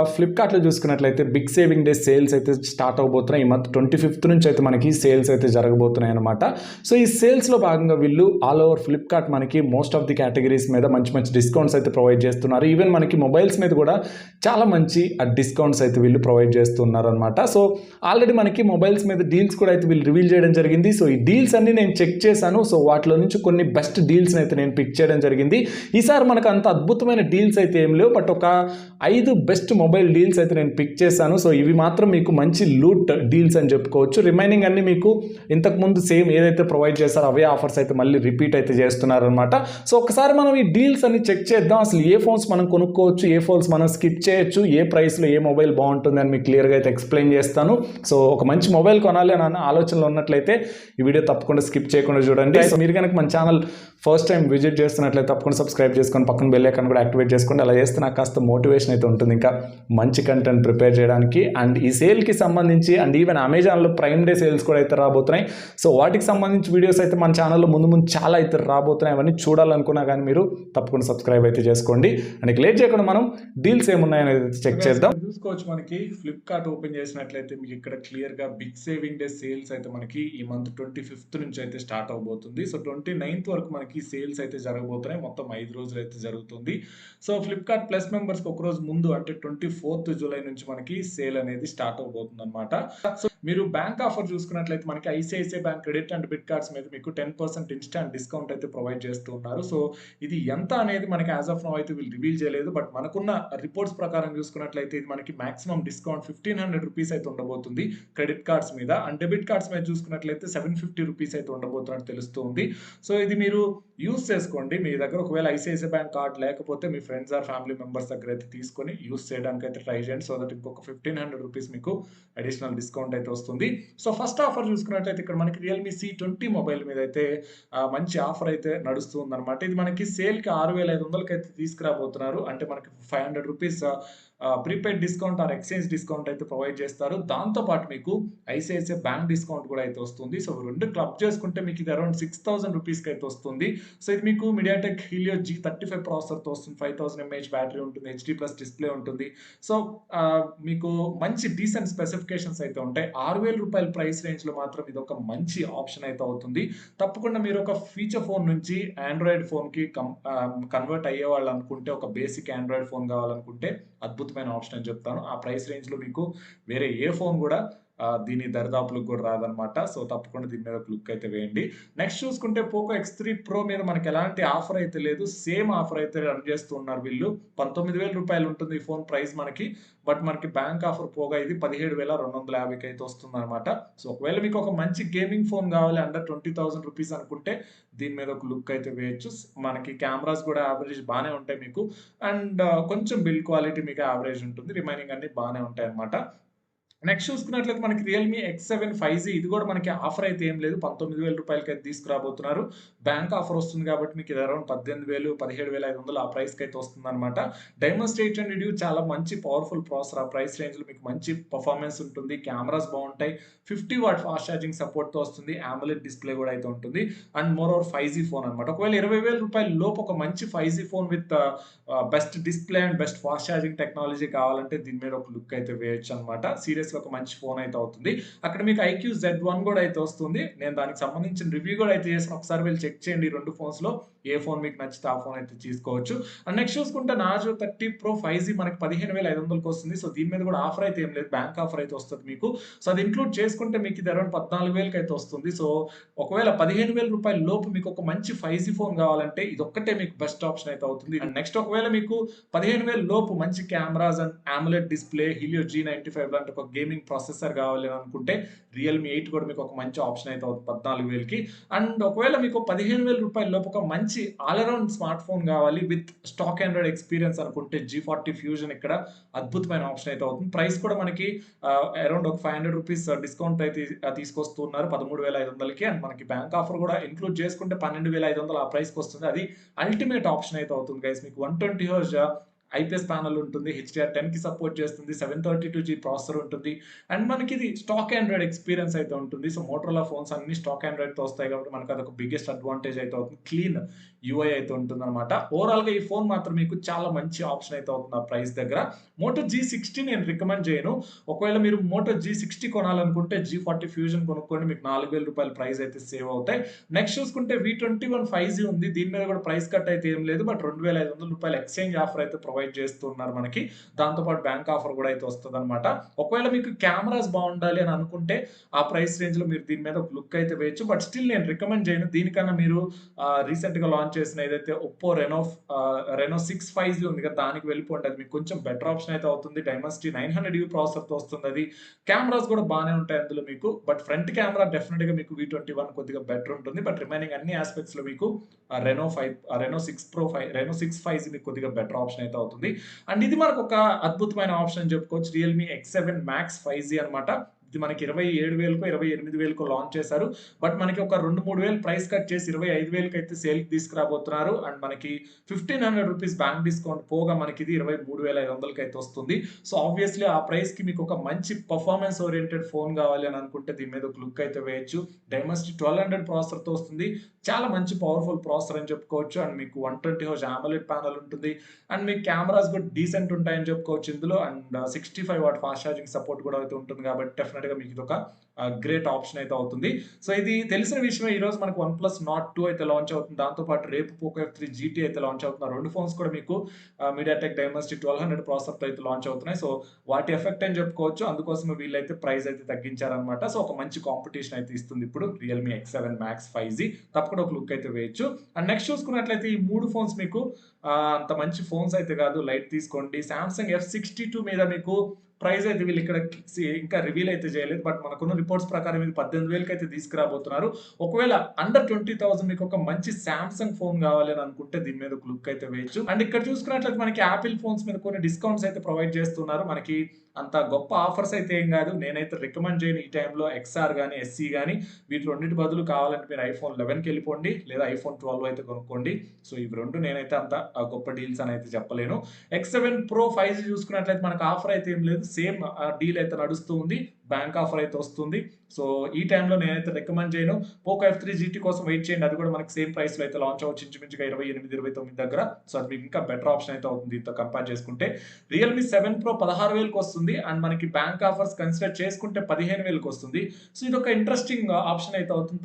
ఫ్లిప్‌కార్ట్‌లో చూసుకున్నట్లయితే big saving day sales అయితే స్టార్ట్ అవ్వబోతున్నాయి. ఈ మంత్ 25థ్ నుంచి అయితే మనకి సేల్స్ అయితే జరగబోతున్నాయి అనమాట. సో ఈ సేల్స్‌లో భాగంగా వీళ్ళు ఆల్ ఓవర్ ఫ్లిప్‌కార్ట్ మనకి మోస్ట్ ఆఫ్ ది కేటగిరీస్ మీద మంచి మంచి డిస్కౌంట్స్ అయితే ప్రొవైడ్ చేస్తున్నారు. ఈవెన్ మనకి మొబైల్స్ మీద కూడా చాలా మంచి డిస్కౌంట్స్ అయితే వీళ్ళు ప్రొవైడ్ చేస్తున్నారనమాట. సో ఆల్రెడీ మనకి మొబైల్స్ మీద డీల్స్ కూడా అయితే వీళ్ళు రివీల్ చేయడం జరిగింది. సో ఈ డీల్స్ అన్ని నేను చెక్ చేశాను. సో వాటిలో నుంచి కొన్ని బెస్ట్ డీల్స్ని అయితే నేను పిక్ చేయడం జరిగింది. ఈసారి మనకు అంత అద్భుతమైన డీల్స్ అయితే ఏం లేవు, బట్ ఒక 5 బెస్ట్ మొబైల్ డీల్స్ అయితే నేను పిక్ చేశాను. సో ఇవి మాత్రం మీకు మంచి లూట్ డీల్స్ అని చెప్పుకోవచ్చు. రిమైనింగ్ అన్ని మీకు ఇంతకుముందు సేమ్ ఏదైతే ప్రొవైడ్ చేస్తారో అవే ఆఫర్స్ అయితే మళ్ళీ రిపీట్ అయితే చేస్తున్నారనమాట. సో ఒకసారి మనం ఈ డీల్స్ అన్ని చెక్ చేద్దాం. అసలు ఏ ఫోన్స్ మనం కొనుక్కోవచ్చు, ఏ ఫోన్స్ మనం స్కిప్ చేయొచ్చు, ఏ ప్రైస్లో ఏ మొబైల్ బాగుంటుంది అని మీకు క్లియర్గా అయితే ఎక్స్ప్లెయిన్ చేస్తాను. సో ఒక మంచి మొబైల్ కొనాలి అని ఆలోచనలో ఉన్నట్లయితే ఈ వీడియో తప్పకుండా స్కిప్ చేయకుండా చూడండి. సో మీరు కనుక మన ఛానల్ ఫస్ట్ టైం విజిట్ చేస్తున్నట్లయితే తప్పకుండా సబ్స్క్రైబ్ చేసుకొని పక్కన బెల్ ఐకాన్ కూడా యాక్టివేట్ చేసుకోండి. అలా చేస్తే నాకు కాస్త మోటివేషన్ అయితే ఉంటుంది ఇంకా మంచి కంటెంట్ ప్రిపేర్ చేయడానికి. అండ్ ఈ సేల్కి సంబంధించి అండ్ ఈవెన్ అమెజాన్లో ప్రైమ్ డే సేల్స్ కూడా అయితే రాబోతున్నాయి. సో వాటికి సంబంధించి వీడియోస్ అయితే మన ఛానల్లో ముందు చాలా అయితే రాబోతున్నాయి. అవన్నీ చూడాలనుకున్నా కానీ మీరు తప్పకుండా సబ్స్క్రైబ్ అయితే చేసుకోండి. అండ్ లేట్ చేయకుండా మనం డీల్స్ ఏమున్నాయని చెక్ చేద్దాం. చూసుకోవచ్చు, మనకి ఫ్లిప్కార్ట్ ఓపెన్ చేసినట్లయితే మీకు ఇక్కడ క్లియర్గా బిగ్ సేవింగ్ డే సేల్స్ అయితే మనకి ఈ మంత్ 25th నుంచి అయితే స్టార్ట్ అవబోతుంది. సో 29th వరకు మనకి సేల్స్ అయితే జరగబోతున్నాయి. మొత్తం 5 రోజులు అయితే జరుగుతుంది. సో ఫ్లిప్కార్ట్ ప్లస్ మెంబర్స్కి ఒక రోజు ముందు అంటే 24th జూలై నుంచి మనకి సేల్ అనేది స్టార్ట్ అవబోతుంది అనమాట. సో మీరు బ్యాంక్ ఆఫర్ చూసుకున్నట్లయితే మనకి ICICI bank credit and debit cards మీద మీకు 10% ఇన్స్టాంట్ డిస్కౌంట్ అయితే ప్రొవైడ్ చేస్తూ ఉన్నారు. సో ఇది ఎంత అనేది మనకి యాజ్ ఆఫ్ నౌ అయితే వీళ్ళు రివీల్ చేయలేదు, బట్ మనకున్న రిపోర్ట్స్ ప్రకారం చూసుకున్నట్లయితే ఇది మనకి మాక్సిమం డిస్కౌంట్ 1500 రూపీస్ అయితే ఉండబోతుంది క్రెడిట్ కార్డ్స్ మీద. అండ్ డెబిట్ కార్డ్స్ మీద చూసుకున్నట్లయితే 750 రూపీస్ అయితే ఉండబోతున్నట్టు తెలుస్తుంది. సో ఇది మీరు యూస్ చేసుకోండి. మీ దగ్గర ఒకవేళ ఐసిఐసిఐ బ్యాంక్ కార్డ్ లేకపోతే మీ ఫ్రెండ్స్ ఆర్ ఫ్యామిలీ మెంబర్స్ దగ్గర అయితే తీసుకొని యూస్ చేయడానికి అయితే ట్రై చేయండి. సో దట్ ఇంకొక 1500 రూపీస్ మీకు అడిషనల్ డిస్కౌంట్ అయితే వస్తుంది. సో ఫస్ట్ ఆఫర్ చూసుకున్నట్లయితే ఇక్కడ మనకి రియల్మీ C20 మొబైల్ మీద అయితే మంచి ఆఫర్ అయితే నడుస్తుంది అనమాట. ఇది మనకి సేల్కి 6500కి అయితే తీసుకురాబోతున్నారు. అంటే మనకి 500 rupees prepaid discount or exchange discount అయితే ప్రొవైడ్ చేస్తారు. దాంతోపాటు మీకు ఐసిఐసిఐ బ్యాంక్ డిస్కౌంట్ కూడా అయితే వస్తుంది. సో రెండు క్లబ్ చేసుకుంటే మీకు ఇది అరౌండ్ 6000 రూపీస్కి అయితే వస్తుంది. సో ఇది మీకు మీడియాటెక్ హీలియో G35 ప్రాసెసర్తో వస్తుంది. 5000 mAh బ్యాటరీ ఉంటుంది, HD+ డిస్ప్లే ఉంటుంది. సో మీకు మంచి డీసెంట్ స్పెసిఫికేషన్స్ అయితే ఉంటాయి. 6000 రూపాయల ప్రైస్ రేంజ్లో మాత్రం ఇది ఒక మంచి ఆప్షన్ అయితే అవుతుంది. తప్పకుండా మీరు ఒక ఫీచర్ ఫోన్ నుంచి ఆండ్రాయిడ్ ఫోన్కి కన్వర్ట్ అయ్యే వాళ్ళు అనుకుంటే, ఒక బేసిక్ ఆండ్రాయిడ్ ఫోన్ కావాలనుకుంటే అద్భుతమైన ఆప్షన్ అని చెప్తాను. ఆ ప్రైస్ రేంజ్లో మీకు వేరే ఏ ఫోన్ కూడా దీని దరిదాపులకు కూడా రాదనమాట. సో తప్పకుండా దీని మీద ఒక లుక్ అయితే వేయండి. నెక్స్ట్ చూసుకుంటే పోకో X3 Pro మీద మనకి ఎలాంటి ఆఫర్ అయితే లేదు. సేమ్ ఆఫర్ అయితే రన్ చేస్తూ ఉన్నారు వీళ్ళు. 19,000 రూపాయలు ఉంటుంది ఈ ఫోన్ ప్రైస్ మనకి. బట్ మనకి బ్యాంక్ ఆఫర్ పోగా ఇది 17,250కి అయితే వస్తుంది అనమాట. సో ఒకవేళ మీకు ఒక మంచి గేమింగ్ ఫోన్ కావాలి అండర్ 20,000 రూపీస్ అనుకుంటే దీని మీద ఒక లుక్ అయితే వేయచ్చు. మనకి కెమెరాస్ కూడా యావరేజ్ బాగానే ఉంటాయి మీకు. అండ్ కొంచెం బిల్డ్ క్వాలిటీ మీకు యావరేజ్ ఉంటుంది. రిమైనింగ్ అన్ని బాగానే ఉంటాయి అనమాట. నెక్స్ట్ చూసుకున్నట్లయితే మనకి రియల్మీ X7 5G ఇది కూడా మనకి ఆఫర్ అయితే ఏం లేదు. 19,000 రూపాయలకి అయితే తీసుకురాబోతున్నారు. బ్యాంక్ ఆఫర్ వస్తుంది కాబట్టి మీకు ఇది అరౌండ్ 18,000 17,500 ఆ ప్రైస్కి అయితే వస్తుంది అనమాట. డైమండ్ డ్యూ చాలా మంచి పవర్ఫుల్ ప్రాసెసర్. ఆ ప్రైస్ రేంజ్లో మీకు మంచి పర్ఫార్మెన్స్ ఉంటుంది. కెమెరాస్ బాగుంటాయి. 50 వాట్ ఫాస్ట్ ఛార్జింగ్ సపోర్ట్తో వస్తుంది. AMOLED డిస్ప్లే కూడా అయితే ఉంటుంది. And more over 5G phone అనమాట. ఒకవేళ 20,000 రూపాయల లోపు ఒక మంచి 5G phone with best display and best fast charging technology కావాలంటే దీని మీద ఒక లుక్ అయితే వేయచ్చు అనమాట. సీరియస్ ఒక మంచి ఫోన్ అయితే అవుతుంది. అక్కడ మీకు IQ Z1 కూడా అయితే వస్తుంది. నేను దానికి సంబంధించిన రివ్యూ కూడా అయితే చేసిన. ఒకసారి వెళ్ళి చెక్ చేయండి. ఈ 2 ఫోన్స్ లో ఏ ఫోన్ మీకు నచ్చితే ఆ ఫోన్ అయితే తీసుకోవచ్చు. అండ్ నెక్స్ట్ చూసుకుంటే Narzo 30 Pro 5G మనకి 15,500కి వస్తుంది. సో దీని మీద కూడా ఆఫర్ అయితే ఏం లేదు, బ్యాంక్ ఆఫర్ అయితే వస్తుంది మీకు. సో అది ఇంక్లూడ్ చేసుకుంటే మీకు ఇది అరౌండ్ 14,000కి అయితే వస్తుంది. సో ఒకవేళ 15,000 రూపాయల లోపు మీకు ఒక మంచి 5G ఫోన్ కావాలంటే ఇది ఒక్కటే మీకు బెస్ట్ ఆప్షన్ అయితే అవుతుంది. అండ్ నెక్స్ట్ ఒకవేళ మీకు 15,000 లోపు మంచి cameras and AMOLED display Helio G95 లాంటి ఒక గేమింగ్ ప్రాసెసర్ కావాలి అనుకుంటే రియల్మీ 8 కూడా మీకు ఒక మంచి ఆప్షన్ అయితే అవుతుంది 14,000కి. అండ్ ఒకవేళ మీకు 15,000 రూపాయల లోపు ఒక మంచి ఆల్రౌండ్ స్మార్ట్ ఫోన్ కావాలి విత్ స్టాక్ ఆండ్రాయిడ్ ఎక్స్పీరియన్స్ అనుకుంటే G40 ఫ్యూజన్ ఇక్కడ అద్భుతమైన ఆప్షన్ అయితే అవుతుంది. ప్రైస్ కూడా మనకి అరౌండ్ ఒక 500 రూపీస్ డిస్కౌంట్ అయితే తీసుకొస్తున్నారు 13,500కి. అండ్ మనకి బ్యాంక్ ఆఫర్ కూడా ఇంక్లూడ్ చేసుకుంటే 12,500 ఆ ప్రైస్కి వస్తుంది. అది అల్టిమేట్ ఆప్షన్ అయితే అవుతుంది గైస్. మీకు 120 Hz ఐపీఎస్ ప్యానల్ ఉంటుంది, HDR10కి సపోర్ట్ చేస్తుంది, 732G ప్రాసెసర్ ఉంటుంది. అండ్ మనకి ఇది స్టాక్ ఆండ్రాయిడ్ ఎక్స్పీరియన్స్ అయితే ఉంటుంది. సో మోటరోలా ఫోన్స్ అన్ని స్టాక్ ఆండ్రాయిడ్తో వస్తాయి కాబట్టి మనకు అదొక బిగ్గెస్ట్ అడ్వాంటేజ్ అయితే అవుతుంది. క్లీన్ యూఐ అయితే ఉంటుందన్నమాట. ఓవరాల్‌గా ఈ ఫోన్ మాత్రం మీకు చాలా మంచి ఆప్షన్ అయితే అవుతుంది ఆ ప్రైస్ దగ్గర. మోటో G60 నేను రికమెండ్ చేయను. ఒకవేళ మీరు మోటో G60 కొనాలనుకుంటే G40 ఫ్యూజన్ కొనుక్కోండి. మీకు రూ. 4000 ప్రైస్ అయితే సేవ్ అవుతాయి. నెక్స్ట్ చూసుకుంటే V21 5G ఉంది. దీని మీద కూడా ప్రైస్ కట్ అయితే ఏం లేదు. బట్ రూ. 2500 ఎక్స్‌చేంజ్ ఆఫర్ అయితే ప్రొవైడ్ చేస్తూ ఉన్నారు మనకి. దాంతో పాటు బ్యాంక్ ఆఫర్ కూడా అయితే వస్తదన్నమాట. ఒకవేళ మీకు కెమెరాస్ బాగుండాలి అని అనుకుంటే ఆ ప్రైస్ రేంజ్‌లో మీరు దీని మీద ఒక లుక్ అయితే వేయొచ్చు. బట్ స్టిల్ నేను రికమెండ్ చేయను. దీనికన్నా మీరు రీసెంట్‌గా లాంచ్ చేసిన ఏదైతే ఒప్పో రెనో 6 5G ఉంది కదా! దానికి వెళ్ళిపోండి. అది మీకు కొంచెం బెటర్ ఆప్షన్ అయితే అవుతుంది. డైమెన్సిటీ 900 ప్రాసెసర్‌తో వస్తుందది. కెమెరాస్ కూడా బానే ఉంటాయి అందులో మీకు. బట్ ఫ్రంట్ కెమెరా డెఫినిట్‌గా మీకు V21 కొద్దిగా బెటర్ ఉంటుంది. బట్ రిమైనింగ్ అన్ని యాస్పెక్ట్స్‌లో మీకు రెనో 6 ప్రో 5 రెనో 6 5G మీకు కొద్దిగా బెటర్ ఆప్షన్ అయితే అవుతుంది. అండ్ ఇది మనకు ఒక అద్భుతమైన ఆప్షన్ అని చెప్పుకోవచ్చు. రియల్‌మీ X7 Max 5G అన్నమాట. ఇది మనకి 27,000కో, 28,000కో లాంచ్ చేశారు. బట్ మనకి ఒక 2, 3,000 ప్రైస్ కట్ చేసి 25,000కి అయితే సేల్‌కి తీసుకురాబోతున్నారు. అండ్ మనకి రూ. 1,500 బ్యాంక్ డిస్కౌంట్ పోగా మనకి ఇది 23,500కి అయితే వస్తుంది. సో ఆబ్వియస్‌లీ ఆ ప్రైస్‌కి మీకు ఒక మంచి పర్ఫార్మెన్స్ ఓరియెంటెడ్ ఫోన్ కావాలి అని అనుకుంటే దీని మీద ఒక లుక్ అయితే వేయొచ్చు. డైమెన్సిటీ 1200 ప్రాసెసర్‌తో వస్తుంది. చాలా మంచి పవర్‌ఫుల్ ప్రాసెసర్ అని చెప్పుకోవచ్చు. అండ్ మీకు 120 హెర్ట్జ్ AMOLED ప్యానెల్ ఉంటుంది. అండ్ మీకు కెమెరాస్ కూడా డీసెంట్ ఉంటాయని చెప్పుకోవచ్చు ఇందులో. And 65 watt fast charging support కూడా అయితే ఉంటుంది కాబట్టి డెఫినెట్‌గా మీకు ఇదొక గ్రేట్ ఆప్షన్ అయితే అవుతుంది. సో ఇది తెలిసిన విషయమే. ఈరోజు మనకు OnePlus Nord 2 అయితే లాంచ్ అవుతుంది. దాంతో పాటు రేపు Poco F3 GT అయితే లాంచ్ అవుతుంది. ఆ 2 ఫోన్స్ కూడా మీకు MediaTek Dimensity 1200 ప్రాసెసర్‌తో అయితే లాంచ్ అవుతున్నాయి. సో వాటి ఎఫెక్ట్ అని చెప్పుకోవచ్చు. అందుకోసమే వీళ్ళైతే ప్రైస్ అయితే తగ్గించారన్నమాట. సో ఒక మంచి కాంపిటీషన్ అయితే ఇస్తుంది ఇప్పుడు Realme X7 Max 5G. తప్పకుండా ఒక లుక్ అయితే వేయొచ్చు. అండ్ నెక్స్ట్ చూసుకున్నట్లయితే ఈ 3 ఫోన్స్ మీకు అంత మంచి ఫోన్స్ అయితే కాదు. లైట్ తీసుకోండి. Samsung F62 మీద మీకు ప్రైస్ అయితే వీళ్ళు ఇక్కడ ఇంకా రివీల్ అయితే చేయలేదు. బట్ మనకున్న రిపోర్ట్స్ ప్రకారం ఇది 18,000కి అయితే తీసుకురాబోతున్నారు. ఒకవేళ అండర్ 20,000 మీకు ఒక మంచి సామ్సంగ్ ఫోన్ కావాలి అని అనుకుంటే దీని మీద ఒక లుక్ అయితే వేయొచ్చు. అండ్ ఇక్కడ చూసుకున్నట్లయితే మనకి యాపిల్ ఫోన్స్ మీద కొన్ని డిస్కౌంట్స్ అయితే ప్రొవైడ్ చేస్తున్నారు. మనకి అంత గొప్ప ఆఫర్స్ అయితే ఏం కాదు. నేనైతే రికమెండ్ చేయను ఈ టైంలో ఎక్స్ఆర్ కానీ ఎస్సీ కానీ. వీటి రెండింటి బదులు కావాలంటే మీరు iPhone 11కి వెళ్ళిపోండి, లేదా iPhone 12 అయితే కొనుక్కోండి. సో ఇవి రెండు నేనైతే అంత గొప్ప డీల్స్ అని అయితే చెప్పలేను. X7 Pro 5G చూసుకున్నట్లయితే మనకు ఆఫర్ అయితే ఏం లేదు. సేమ్ డీల్ అయితే నడుస్తూ ఉంది. బ్యాంక్ ఆఫర్ అయితే వస్తుంది. సో ఈ టైంలో నేనైతే రికమెండ్ చేయను. Poco F3 GT కోసం వెయిట్ చేయండి. అది కూడా మనకి సేమ్ ప్రైస్‌లో అయితే లాంచ్ అవ్వచ్చు ఇంచుమించుగా 28, 29 దగ్గర. సో అది మీకు ఇంకా బెటర్ ఆప్షన్ అయితే అవుతుంది దీంతో కంపేర్ చేసుకుంటే. Realme 7 Pro 16,000కి వస్తుంది. అండ్ మనకి బ్యాంక్ ఆఫర్స్ కన్సిడర్ చేసుకుంటే 15,000కి వస్తుంది. సో ఇదొక ఇంట్రెస్టింగ్ ఆప్షన్ అయితే అవుతుంది.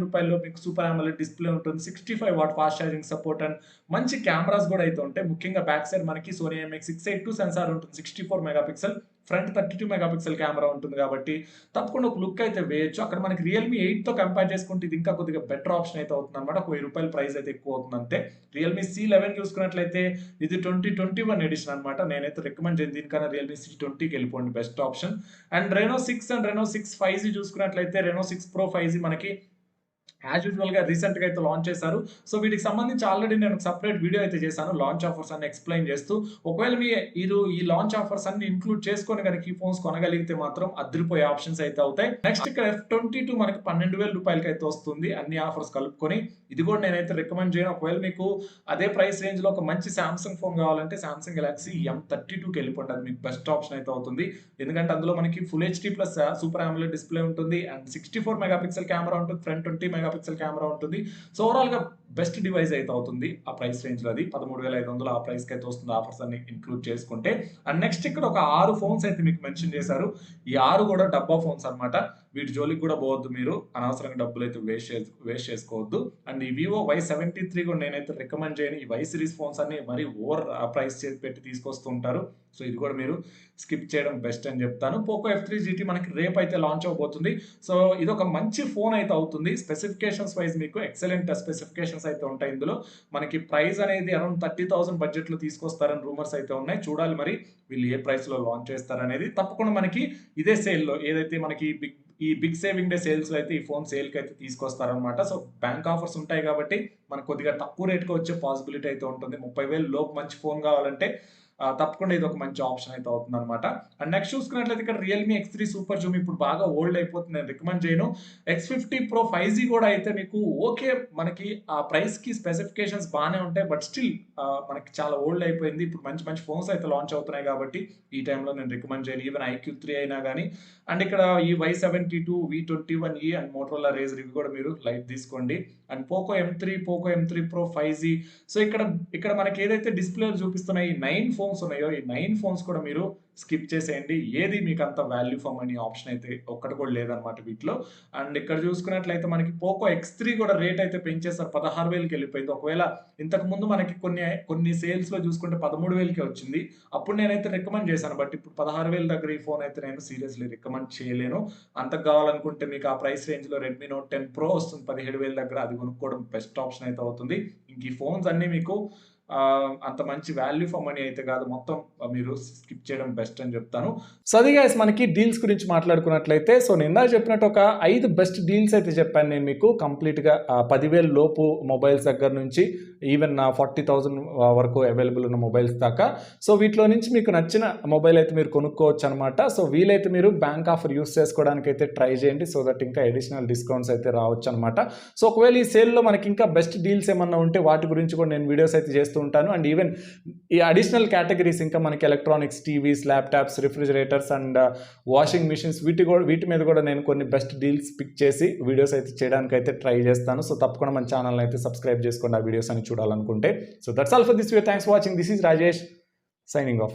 రూ. 15,000 మీకు సూపర్ AMOLED డిస్ప్లే ఉంటుంది. 65 watt fast charging support and మంచి కెమెరాస్ కూడా అయితే ఉంటాయి. ముఖ్యంగా బ్యాక్ సైడ్ మనకి Sony IMX682 సెన్సార్ ఉంటుంది. 64 మెగాపిక్సెల్. ఫ్రంట్ 32 మెగాపిక్సెల్ కెమెరా ఉంటుంది కాబట్టి తప్పకుండా ఒక లుక్ అయితే వేయొచ్చు. అక్కడ మనకి Realme 8తో కంపేర్ చేసుకుంటే ఇది ఇంకా కొద్దిగా బెటర్ ఆప్షన్ అయితే అవుతుందన్నమాట. ఒక రూ. 1000 ప్రైస్ అయితే ఎక్కువ అవుతుంది అంతే. Realme C11 చూసుకున్నట్లయితే ఇది 2021 ఎడిషన్ అన్నమాట. నేనైతే రికమెండ్ చేయను. దీనికన్నా Realme C20కి వెళ్ళిపోండి, best option. And Reno 6 and Reno 6 5G చూసుకున్నట్లయితే Reno 6 Pro 5G మనకి యాజ్ యూజువల్‌గా రీసెంట్‌గా అయితే లాంచ్ చేశారు. సో వీటికి సంబంధించి ఆల్రెడీ నేను ఒక సెపరేట్ వీడియో అయితే చేశాను. లాంచ్ ఆఫర్స్ అన్ని ఎక్స్‌ప్లెయిన్ చేస్తూ. ఒకవేళ మీరు ఈ లాంచ్ ఆఫర్స్ అన్ని ఇంక్లూడ్ చేసుకొని గనుక ఈ ఫోన్స్ కొనగలిగితే మాత్రం అదిరిపోయే ఆప్షన్స్ అయితే అవుతాయి. నెక్స్ట్ ఇక్కడ F22 మనకి రూ. 12,000కి అయితే వస్తుంది. అన్ని ఆఫర్స్ కలుపుకొని. ఇది కూడా నేనైతే రికమెండ్ చేయను. ఒకవేళ మీకు అదే ప్రైస్ రేంజ్‌లో ఒక మంచి సామ్సంగ్ ఫోన్ కావాలంటే సామ్సంగ్ గెలాక్సీ M32కి వెళ్ళిపోండి. అది మీకు బెస్ట్ ఆప్షన్ అయితే అవుతుంది. ఎందుకంటే అందులో మనకి full HD plus super AMOLED display ఉంటుంది. అండ్ 64 మెగాపిక్సెల్ కెమెరా ఉంటుంది. ఫ్రంట్ 20 మెగాపిక్సెల్ కెమెరా ఉంటుంది. సో ఓవరాల్‌గా బెస్ట్ డివైస్ అయితే అవుతుంది ఆ ప్రైస్ రేంజ్‌లో అది. 13,500 ఆ ప్రైస్‌కి అయితే వస్తుంది ఆఫర్స్ అన్ని ఇంక్లూడ్ చేసుకుంటే. అండ్ నెక్స్ట్ ఇక్కడ ఒక 6 ఫోన్స్ అయితే మీకు మెన్షన్ చేశారు. ఈ 6 కూడా డబ్బా ఫోన్స్ అన్నమాట. వీటి జోలికి కూడా పోవద్దు మీరు. అనవసరంగా డబ్బులైతే వేస్ట్ చేసుకోవద్దు. అండ్ ఈ Vivo Y73 కూడా నేనైతే రికమెండ్ చేయను. ఈ Y సిరీస్ ఫోన్స్ అన్ని మరి ఓవర్ ప్రైస్ పెట్టి తీసుకొస్తూ ఉంటారు. సో ఇది కూడా మీరు స్కిప్ చేయడం బెస్ట్ అని చెప్తాను. Poco F3 GT మనకి రేపు అయితే లాంచ్ అవబోతుంది. సో ఇదొక మంచి ఫోన్ అయితే అవుతుంది. స్పెసిఫికేషన్స్ వైస్ మీకు ఎక్సలెంట్ స్పెసిఫికేషన్స్ అయితే ఉంటాయి ఇందులో. మనకి ప్రైస్ అనేది అరౌండ్ 30,000 బడ్జెట్‌లో తీసుకొస్తారని రూమర్స్ అయితే ఉన్నాయి. చూడాలి మరి వీళ్ళు ఏ ప్రైస్‌లో లాంచ్ చేస్తారనేది. తప్పకుండా మనకి ఇదే సేల్‌లో ఏదైతే మనకి బిగ్ సేవింగ్ డే సేల్స్‌లో అయితే ఈ ఫోన్ సేల్‌కి అయితే తీసుకొస్తారనమాట. సో బ్యాంక్ ఆఫర్స్ ఉంటాయి కాబట్టి మనకు కొద్దిగా తక్కువ రేట్‌కి వచ్చే పాసిబిలిటీ అయితే ఉంటుంది. 30,000 లోపు మంచి ఫోన్ కావాలంటే తప్పకుండా ఇది ఒక మంచి ఆప్షన్ అయితే అవుతుంది అనమాట. అండ్ నెక్స్ట్ చూసుకున్నట్లయితే ఇక్కడ రియల్మీ X3 సూపర్ జూమ్ ఇప్పుడు బాగా ఓల్డ్ అయిపోతుంది, నేను రికమెండ్ చేయను. X50 Pro 5G కూడా అయితే మీకు ఓకే, మనకి ఆ ప్రైస్ కి స్పెసిఫికేషన్స్ బాగానే ఉంటాయి, బట్ స్టిల్ మనకి చాలా ఓల్డ్ అయిపోయింది. ఇప్పుడు మంచి మంచి ఫోన్స్ అయితే లాంచ్ అవుతున్నాయి కాబట్టి ఈ టైంలో నేను రికమెండ్ చేయను. ఈవెన్ IQ3 అయినా కానీ. అండ్ ఇక్కడ ఈ Y72, V21e and Motorola razor ఇవి కూడా మీరు లైట్ తీసుకోండి. And Poco M3 Pro 5G. So ఇక్కడ మనకి ఏదైతే డిస్ప్లేలు చూపిస్తున్నాయి ఈ 9 ఫోన్స్ ఉన్నాయో, ఈ 9 ఫోన్స్ కూడా మీరు స్కిప్ చేసేయండి. ఏది మీకు అంత వాల్యూ ఫర్ మనీ ఆప్షన్ అయితే ఒక్కటి కూడా లేదనమాట వీటిలో. అండ్ ఇక్కడ చూసుకున్నట్లయితే మనకి పోకో X3 కూడా రేట్ అయితే పెంచేసారు, 16,000కి వెళ్ళిపోయింది. ఒకవేళ ఇంతకు ముందు మనకి కొన్ని సేల్స్ లో చూసుకుంటే 13,000కి వచ్చింది, అప్పుడు నేనైతే రికమెండ్ చేశాను. బట్ ఇప్పుడు 16,000 దగ్గర ఈ ఫోన్ అయితే నేను సీరియస్లీ రికమెండ్ చేయలేను. అంతకు కావాలనుకుంటే మీకు ఆ ప్రైస్ రేంజ్ లో Redmi Note 10 Pro వస్తుంది 17,000 దగ్గర, అది కొనుక్కోవడం బెస్ట్ ఆప్షన్ అయితే అవుతుంది. ఇంక ఈ ఫోన్స్ అన్ని మీకు అంత మంచి వాల్యూ ఫర్ మనీ అయితే కాదు, మొత్తం మీరు స్కిప్ చేయడం బెస్ట్ అని చెప్తాను. సో అది గైస్ మనకి డీల్స్ గురించి మాట్లాడుకున్నట్లయితే, సో నేను ఇందాక చెప్పినట్టు ఒక 5 బెస్ట్ డీల్స్ అయితే చెప్పాను నేను మీకు. కంప్లీట్గా 10,000 లోపు మొబైల్స్ దగ్గర నుంచి ఈవెన్ 40,000 వరకు అవైలబుల్ ఉన్న మొబైల్స్ దాకా. సో వీటిలో నుంచి మీకు నచ్చిన మొబైల్ అయితే మీరు కొనుక్కోవచ్చు అనమాట. సో వీలైతే మీరు బ్యాంక్ ఆఫర్ యూస్ చేసుకోవడానికి అయితే ట్రై చేయండి, సో దట్ ఇంకా అడిషనల్ డిస్కౌంట్స్ అయితే రావచ్చు అనమాట. సో ఒకవేళ ఈ సేల్లో మనకి ఇంకా బెస్ట్ డీల్స్ ఏమన్నా ఉంటే వాటి గురించి కూడా నేను వీడియోస్ అయితే చేస్తూ ఉంటాను. అండ్ ఈవెన్ ఈ అడిషనల్ కేటగిరీస్ ఇంకా మనకి electronics, TVs, laptops, refrigerators and washing machines వీటి మీద కూడా నేను కొన్ని బెస్ట్ డీల్స్ పిక్ చేసి వీడియోస్ అయితే చేయడానికి అయితే ట్రై చేస్తాను. సో తప్పకుండా మన ఛానల్ అయితే సబ్స్క్రైబ్ చేసుకోండి ఆ వీడియోస్ అని చూడాలనుకుంటే. So that's all for this video. Thanks for watching. This is Rajesh signing off.